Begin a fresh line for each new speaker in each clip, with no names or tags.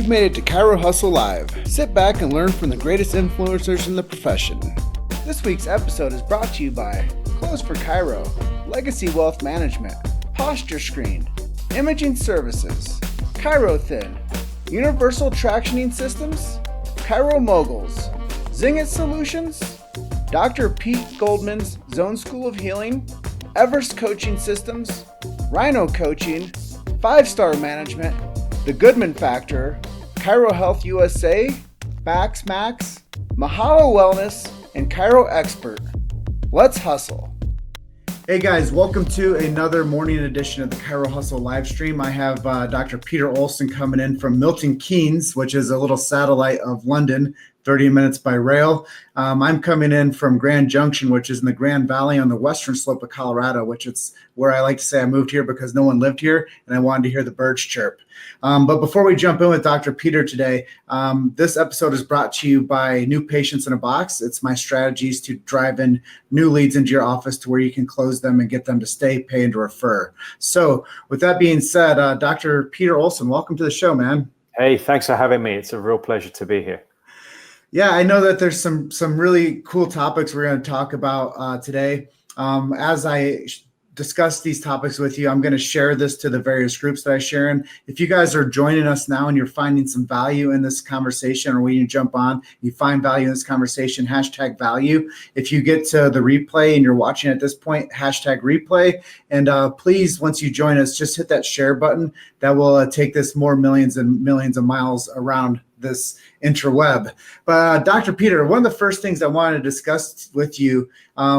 You've made it to Chiro Hustle Live. Sit back and learn from the greatest influencers in the profession. This week's episode is brought to you by Clothes for Chiro, Legacy Wealth Management, Posture Screen, Imaging Services, Chiro Thin, Universal Tractioning Systems, Chiro Moguls, Zingit Solutions, Dr. Pete Goldman's Zone School of Healing, Everest Coaching Systems, Rhino Coaching, 5-Star Management, The Goodman Factor, Chiro Health USA, Max, Mahalo Wellness, and Chiro Expert. Let's hustle. Hey guys, welcome to another morning edition of the Chiro Hustle live stream. I have Dr. Peter Olsson coming in from Milton Keynes, which is a little satellite of London, 30 minutes by rail. I'm coming in from Grand Junction, which is in the Grand Valley on the western slope of Colorado, which is where I like to say I moved here because no one lived here and I wanted to hear the birds chirp. But before we jump in with Dr. Peter today, this episode is brought to you by New Patients in a Box. It's my strategies to drive in new leads into your office to where you can close them and get them to stay, pay, and to refer. So with that being said, Dr. Peter Olsson, welcome to the show, man.
Hey, thanks for having me. It's a real pleasure to be here.
Yeah, I know that there's some really cool topics we're going to talk about today. As I discuss these topics with you, I'm going to share this to the various groups that I share in. If you guys are joining us now and you're finding some value in this conversation, or when you jump on, you find value in this conversation, hashtag value. If you get to the replay and you're watching at this point, hashtag replay. And please, once you join us, just hit that share button. That will take this more millions and millions of miles around this interweb. But Dr. Peter, one of the first things I wanted to discuss with you,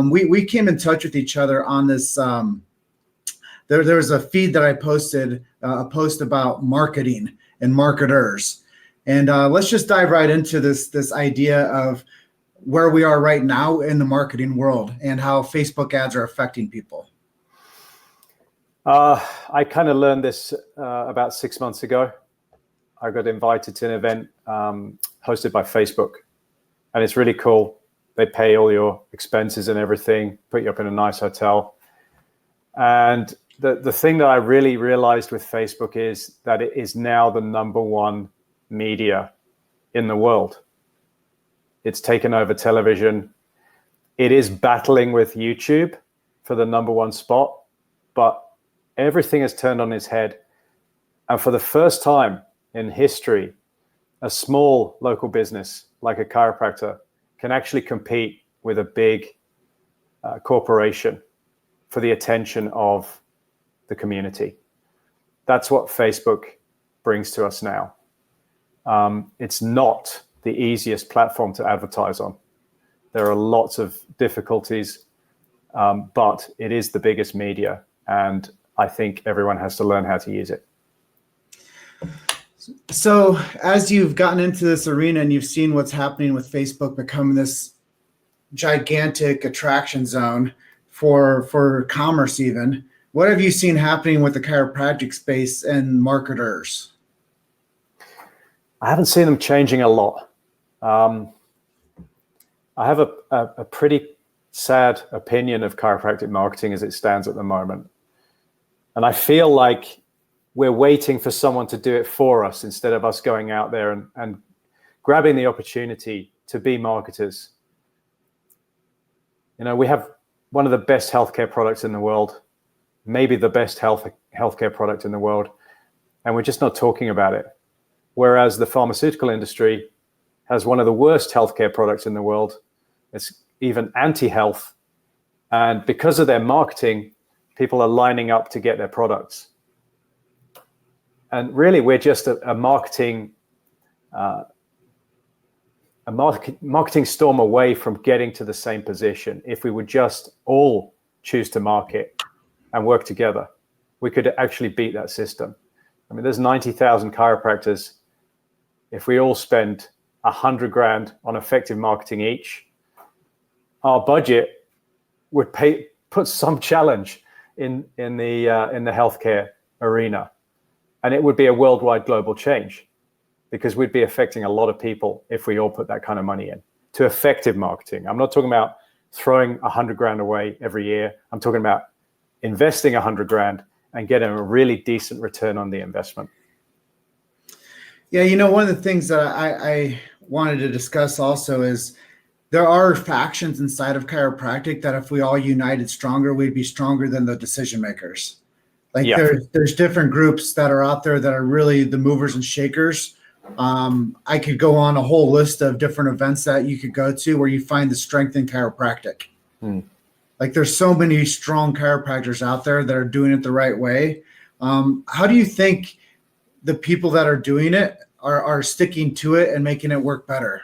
we came in touch with each other on this. There was a feed that I posted, a post about marketing and marketers. And let's just dive right into this idea of where we are right now in the marketing world and how Facebook ads are affecting people.
I kind of learned this about 6 months ago. I got invited to an event hosted by Facebook, and it's really cool. They pay all your expenses and everything, put you up in a nice hotel. And the thing that I really realized with Facebook is that it is now the number one media in the world. It's taken over television. It is battling with YouTube for the number one spot, but everything has turned on its head. And for the first time in history, a small local business like a chiropractor can actually compete with a big corporation for the attention of the community. That's what Facebook brings to us now. It's not the easiest platform to advertise on. There are lots of difficulties, but it is the biggest media, and I think everyone has to learn how to use it.
So as you've gotten into this arena and you've seen what's happening with Facebook becoming this gigantic attraction zone for commerce even, what have you seen happening with the chiropractic space and marketers?
I haven't seen them changing a lot. I have a pretty sad opinion of chiropractic marketing as it stands at the moment. And I feel like we're waiting for someone to do it for us instead of us going out there and grabbing the opportunity to be marketers. You know, we have one of the best healthcare products in the world, maybe the best healthcare product in the world, and we're just not talking about it. Whereas the pharmaceutical industry has one of the worst healthcare products in the world. It's even anti-health. And because of their marketing, people are lining up to get their products. And really, we're just a marketing storm away from getting to the same position. If we would just all choose to market and work together, we could actually beat that system. I mean, there's 90,000 chiropractors. If we all spend $100,000 on effective marketing each, our budget would put some challenge in the healthcare arena. And it would be a worldwide global change because we'd be affecting a lot of people if we all put that kind of money in to effective marketing. I'm not talking about throwing $100,000 away every year. I'm talking about investing $100,000 and getting a really decent return on the investment.
Yeah, one of the things that I wanted to discuss also is there are factions inside of chiropractic that if we all united stronger, we'd be stronger than the decision makers. Like
Yeah,
there's different groups that are out there that are really the movers and shakers. I could go on a whole list of different events that you could go to where you find the strength in chiropractic.
mm.
Like there's so many strong chiropractors out there that are doing it the right way. How do you think the people that are doing it are sticking to it and making it work better?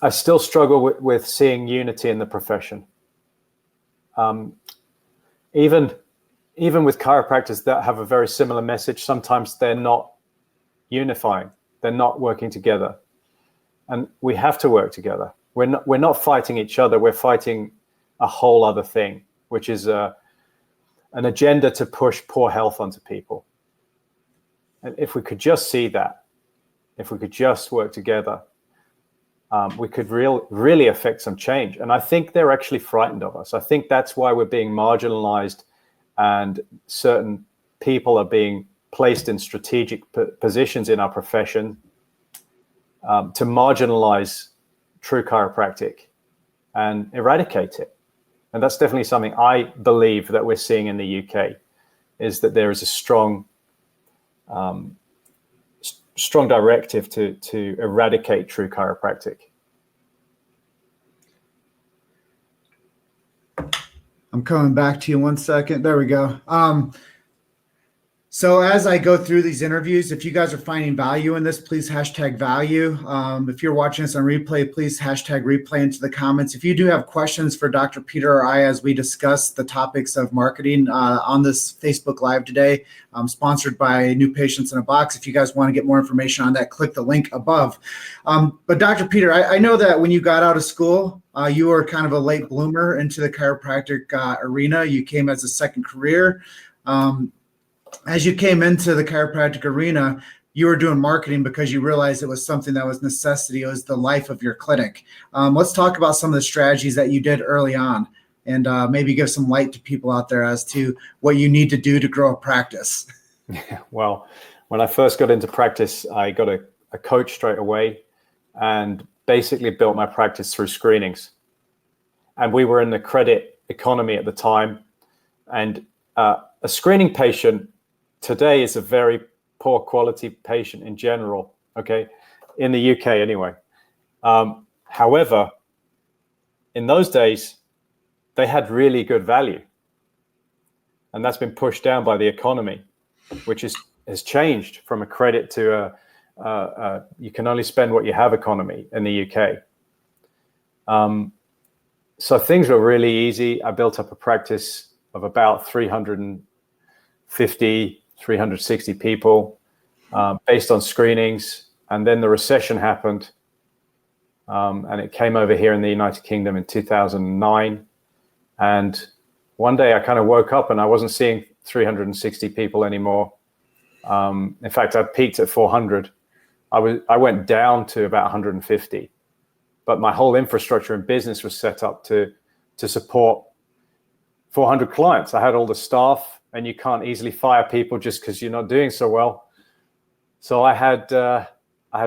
I still struggle with seeing unity in the profession. Even with chiropractors that have a very similar message, sometimes they're not unifying. They're not working together, and we have to work together. We're not fighting each other. We're fighting a whole other thing, which is an agenda to push poor health onto people. And if we could just see that, if we could just work together, we could really affect some change. And I think they're actually frightened of us. I think that's why we're being marginalized, and certain people are being placed in strategic positions in our profession to marginalize true chiropractic and eradicate it. And that's definitely something I believe that we're seeing in the UK, is that there is a strong directive to eradicate true chiropractic.
I'm coming back to you 1 second. There we go. So as I go through these interviews, if you guys are finding value in this, please hashtag value. If you're watching this on replay, please hashtag replay into the comments. If you do have questions for Dr. Peter or I as we discuss the topics of marketing on this Facebook Live today, sponsored by New Patients in a Box. If you guys want to get more information on that, click the link above. But Dr. Peter, I know that when you got out of school, you were kind of a late bloomer into the chiropractic arena. You came as a second career. As you came into the chiropractic arena, you were doing marketing because you realized it was something that was necessity. It was the life of your clinic. Let's talk about some of the strategies that you did early on, and maybe give some light to people out there as to what you need to do to grow a practice.
Well, when I first got into practice, I got a coach straight away and basically built my practice through screenings. And we were in the credit economy at the time. And a screening patient today is a very poor quality patient in general, okay, in the UK anyway. However, in those days, they had really good value. And that's been pushed down by the economy, which has changed from a credit to you can only spend what you have economy in the UK. So things were really easy. I built up a practice of about 350, 360 people based on screenings. And then the recession happened. And it came over here in the United Kingdom in 2009. And one day I kind of woke up and I wasn't seeing 360 people anymore. In fact, I peaked at 400. I went down to about 150. But my whole infrastructure and business was set up to support 400 clients. I had all the staff, and you can't easily fire people just because you're not doing so well. So I had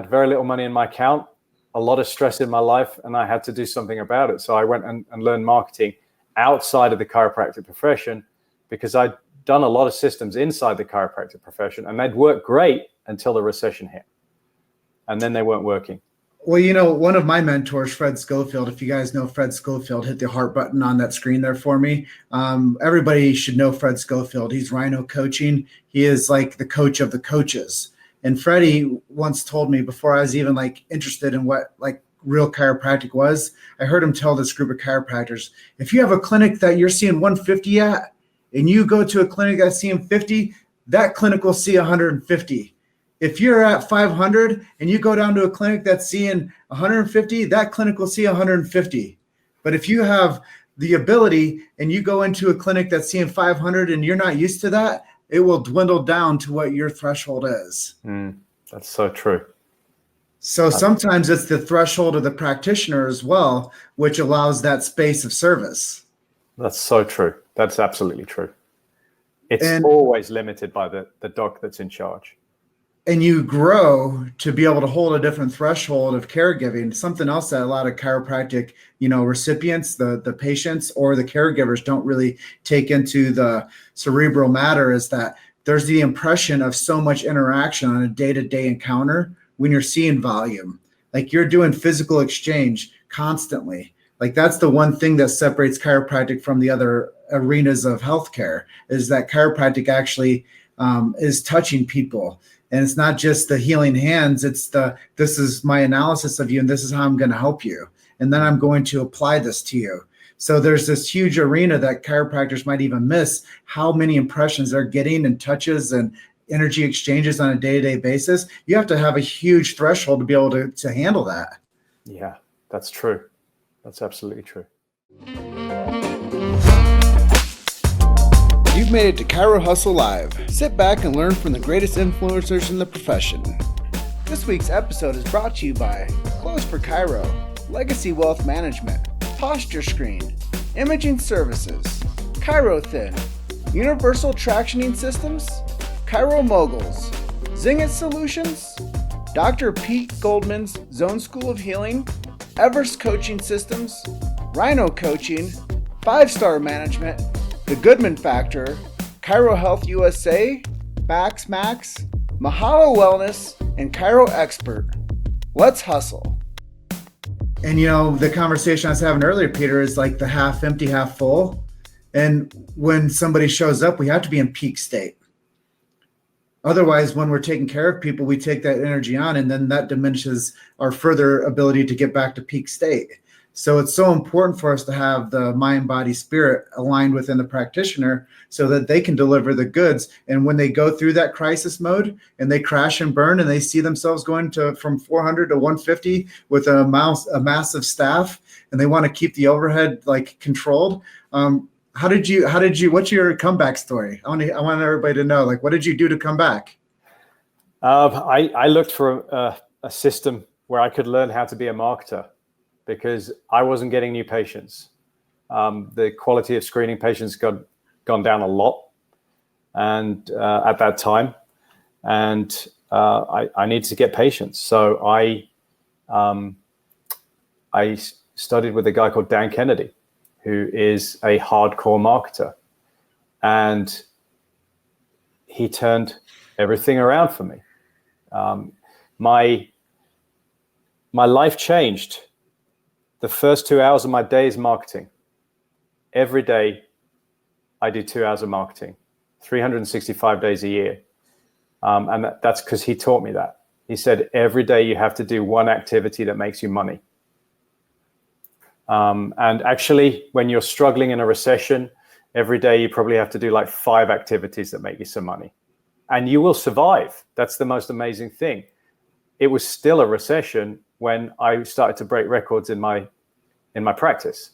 very little money in my account, a lot of stress in my life, and I had to do something about it. So I went and learned marketing outside of the chiropractic profession, because I'd done a lot of systems inside the chiropractic profession, and they'd worked great until the recession hit. And then they weren't working.
Well, one of my mentors, Fred Schofield, if you guys know Fred Schofield, hit the heart button on that screen there for me. Everybody should know Fred Schofield. He's Rhino Coaching. He is like the coach of the coaches. And Freddie once told me, before I was even interested in what real chiropractic was, I heard him tell this group of chiropractors, if you have a clinic that you're seeing 150 at, and you go to a clinic that's seeing 50, that clinic will see 150. If you're at 500 and you go down to a clinic that's seeing 150, that clinic will see 150. But if you have the ability and you go into a clinic that's seeing 500 and you're not used to that, it will dwindle down to what your threshold is.
That's so true.
So sometimes it's the threshold of the practitioner as well, which allows that space of service.
That's so true. That's absolutely true. It's always limited by the doc that's in charge.
and you grow to be able to hold a different threshold of caregiving. Something else that a lot of chiropractic, recipients, the patients or the caregivers don't really take into the cerebral matter is that there's the impression of so much interaction on a day-to-day encounter when you're seeing volume. Like you're doing physical exchange constantly. Like that's the one thing that separates chiropractic from the other arenas of healthcare is that chiropractic actually is touching people. And it's not just the healing hands, it's this is my analysis of you and this is how I'm going to help you. And then I'm going to apply this to you. So there's this huge arena that chiropractors might even miss how many impressions they're getting and touches and energy exchanges on a day-to-day basis. You have to have a huge threshold to be able to handle that.
Yeah, that's true. That's absolutely true.
You've made it to Chiro Hustle Live. Sit back and learn from the greatest influencers in the profession. This week's episode is brought to you by Close for Chiro, Legacy Wealth Management, Posture Screen, Imaging Services, Chiro Thin, Universal Tractioning Systems, Chiro Moguls, Zingit Solutions, Dr. Pete Goldman's Zone School of Healing, Everest Coaching Systems, Rhino Coaching, 5-Star Management, The Goodman Factor, Chiro Health USA, Max, Mahalo Wellness, and Chiro Expert. Let's hustle. And the conversation I was having earlier, Peter, is like the half empty, half full. And when somebody shows up, we have to be in peak state. Otherwise, when we're taking care of people, we take that energy on, and then that diminishes our further ability to get back to peak state. So it's so important for us to have the mind, body, spirit aligned within the practitioner so that they can deliver the goods. And when they go through that crisis mode and they crash and burn and they see themselves going from 400 to 150 with a massive staff, and they want to keep the overhead controlled. What's your comeback story? I want everybody to know, what did you do to come back?
I looked for a system where I could learn how to be a marketer because I wasn't getting new patients. The quality of screening patients gone down a lot and at that time. And I needed to get patients. So I studied with a guy called Dan Kennedy, who is a hardcore marketer. And he turned everything around for me. My life changed. The first 2 hours of my day is marketing. Every day I do 2 hours of marketing, 365 days a year. And that's because he taught me that. He said, every day you have to do one activity that makes you money. And actually, when you're struggling in a recession, every day you probably have to do 5 activities that make you some money. And you will survive. That's the most amazing thing. It was still a recession when I started to break records in my practice.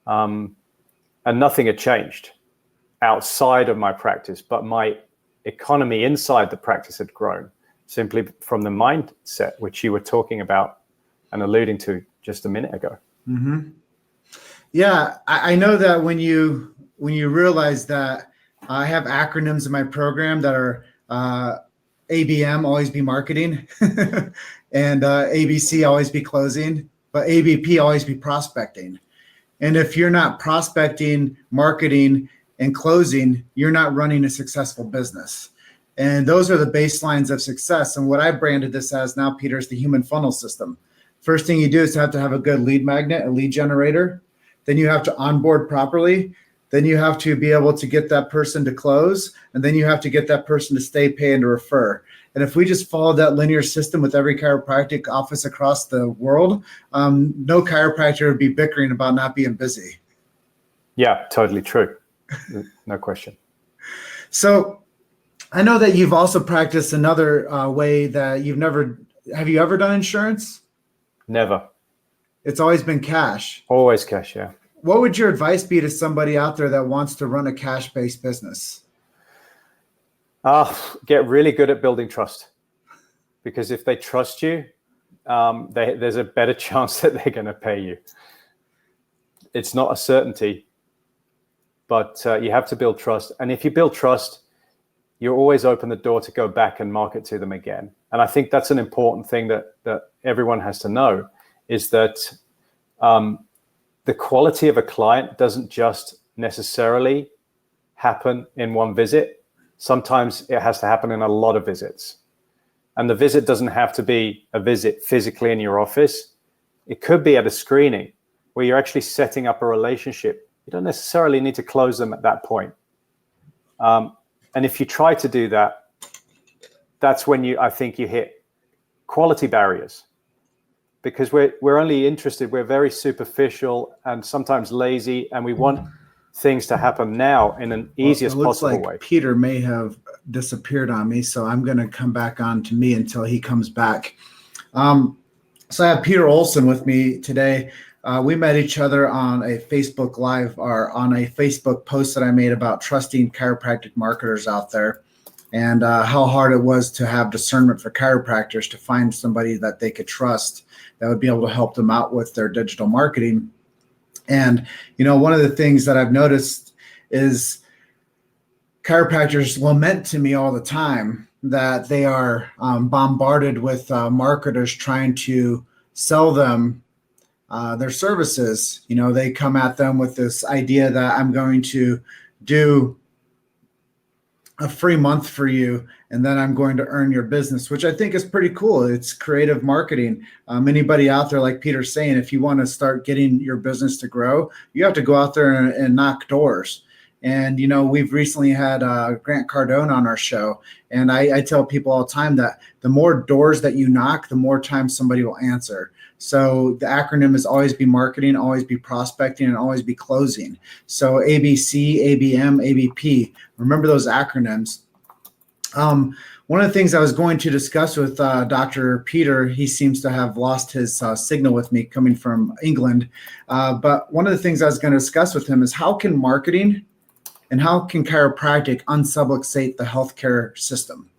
And nothing had changed outside of my practice, but my economy inside the practice had grown simply from the mindset, which you were talking about and alluding to just a minute ago.
Mm-hmm. Yeah, I know that when you realize that I have acronyms in my program that are ABM, always be marketing, and ABC, always be closing, but ABP, always be prospecting. And if you're not prospecting, marketing, and closing, you're not running a successful business. And those are the baselines of success. And what I branded this as now, Peter, is the human funnel system. First thing you do is have to have a good lead magnet, a lead generator. Then you have to onboard properly. Then you have to be able to get that person to close. And then you have to get that person to stay, pay, and to refer. And if we just follow that linear system with every chiropractic office across the world, no chiropractor would be bickering about not being busy.
Yeah, totally true. No question.
So I know that you've also practiced another way that have you ever done insurance?
Never.
It's always been cash.
Always cash, yeah.
What would your advice be to somebody out there that wants to run a cash-based business?
Get really good at building trust, because if they trust you, there's a better chance that they're going to pay you. It's not a certainty, but you have to build trust. And if you build trust, you're always open the door to go back and market to them again. And I think that's an important thing that everyone has to know, is that the quality of a client doesn't just necessarily happen in one visit. Sometimes it has to happen in a lot of visits. And the visit doesn't have to be a visit physically in your office. It could be at a screening where you're actually setting up a relationship. You don't necessarily need to close them at that point. And if you try to do that, that's when I think you hit quality barriers, because we're only interested, we're very superficial and sometimes lazy, and we want things to happen now in an easiest possible way.
Peter may have disappeared on me, so I'm going to come back on to me until he comes back. So I have Peter Olsson with me today. We met each other on a Facebook Live, or on a Facebook post that I made about trusting chiropractic marketers out there, and how hard it was to have discernment for chiropractors to find somebody that they could trust that would be able to help them out with their digital marketing. And, one of the things that I've noticed is chiropractors lament to me all the time that they are bombarded with marketers trying to sell them their services. They come at them with this idea that I'm going to do a free month for you, and then I'm going to earn your business, which I think is pretty cool. It's creative marketing. Anybody out there, like Peter's saying, if you want to start getting your business to grow, you have to go out there and knock doors. And, we've recently had Grant Cardone on our show. And I tell people all the time that the more doors that you knock, the more times somebody will answer. So the acronym is always be marketing, always be prospecting, and always be closing. So ABC, ABM, ABP. Remember those acronyms. One of the things I was going to discuss with Dr. Peter, he seems to have lost his signal with me coming from England. But one of the things I was going to discuss with him is how can marketing and how can chiropractic unsubluxate the healthcare system?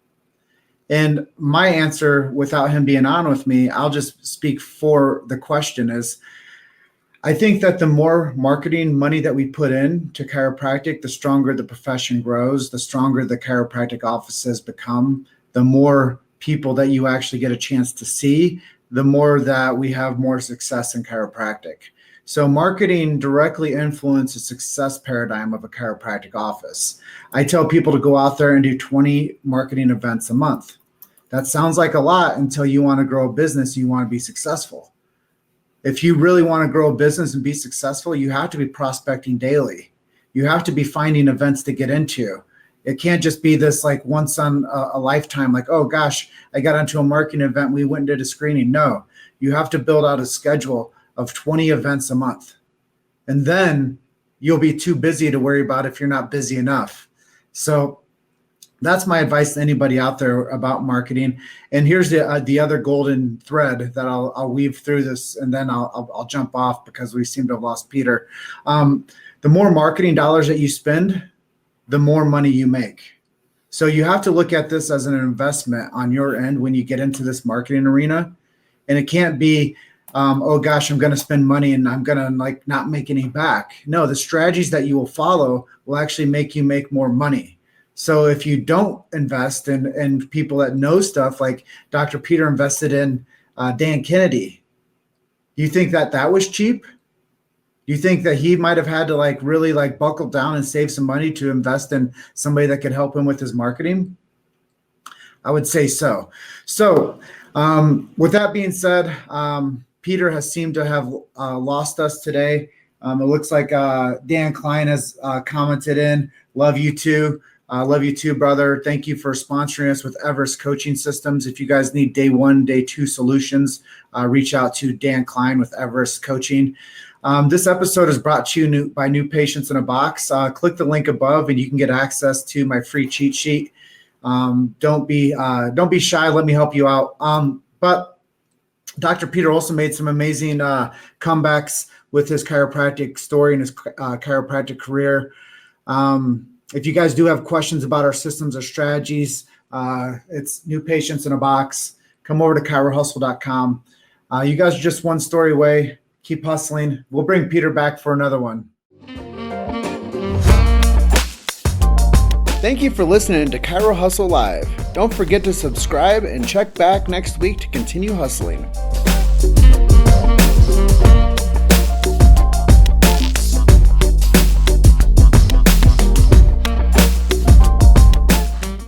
And my answer, without him being on with me, I'll just speak for the question, is I think that the more marketing money that we put in to chiropractic, the stronger the profession grows, the stronger the chiropractic offices become, the more people that you actually get a chance to see, the more that we have more success in chiropractic. So marketing directly influences the success paradigm of a chiropractic office. I tell people to go out there and do 20 marketing events a month. That sounds like a lot until you want to grow a business, you want to be successful. If you really want to grow a business and be successful, you have to be prospecting daily. You have to be finding events to get into. It can't just be this like once on a lifetime, like, oh gosh, I got onto a marketing event, we went and did a screening. No, you have to build out a schedule of 20 events a month. And then you'll be too busy to worry about if you're not busy enough. So that's my advice to anybody out there about marketing. And here's the other golden thread that I'll weave through this, and then I'll jump off because we seem to have lost Peter. The more marketing dollars that you spend, the more money you make. So you have to look at this as an investment on your end when you get into this marketing arena. And it can't be, oh gosh, I'm going to spend money and I'm going to not make any back. No, the strategies that you will follow will actually make you make more money. So if you don't invest in people that know stuff, like Dr. Peter invested in Dan Kennedy, you think that was cheap? You think that he might have had to really buckle down and save some money to invest in somebody that could help him with his marketing? I would say so. So with that being said, Peter has seemed to have lost us today. It looks like Dan Klein has commented in, love you too. Love you too, brother. Thank you for sponsoring us with Everest Coaching Systems. If you guys need day 1, day 2 solutions, reach out to Dan Klein with Everest Coaching. This episode is brought to you by New Patients in a Box. Click the link above and you can get access to my free cheat sheet. Don't be shy. Let me help you out. But Dr. Peter also made some amazing comebacks with his chiropractic story and his chiropractic career. If you guys do have questions about our systems or strategies, it's New Patients in a Box. Come over to chirohustle.com. You guys are just one story away. Keep hustling. We'll bring Peter back for another one. Thank you for listening to Chiro Hustle Live. Don't forget to subscribe and check back next week to continue hustling.